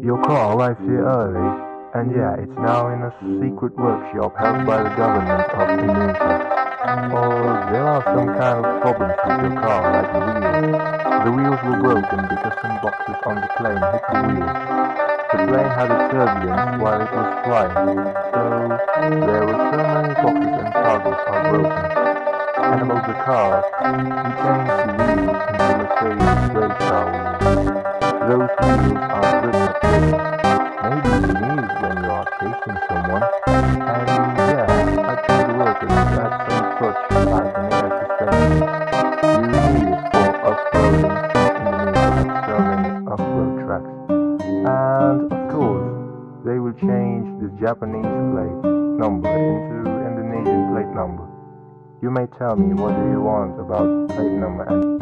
Your car arrived here early, and yeah, it's now in a secret workshop held by the government of Indonesia. Or there are some kind of problems with your car, like the wheels. The wheels were broken because some boxes on the plane hit the wheels. The plane had a turbulence while it was flying, so there were so many boxes and cargoes are broken. And about the cars, we changed the wheels into Mercedes race car wheels. Those wheels are good at racing. Maybe you need it when you are chasing someone. And yeah, I told the workers to add some clutch like an air suspension. You need it for off-roading since Indonesia has so many off-road tracks. And of course, they will change the Japanese plate number into Indonesian plate number. You may tell me what do you want about plate number and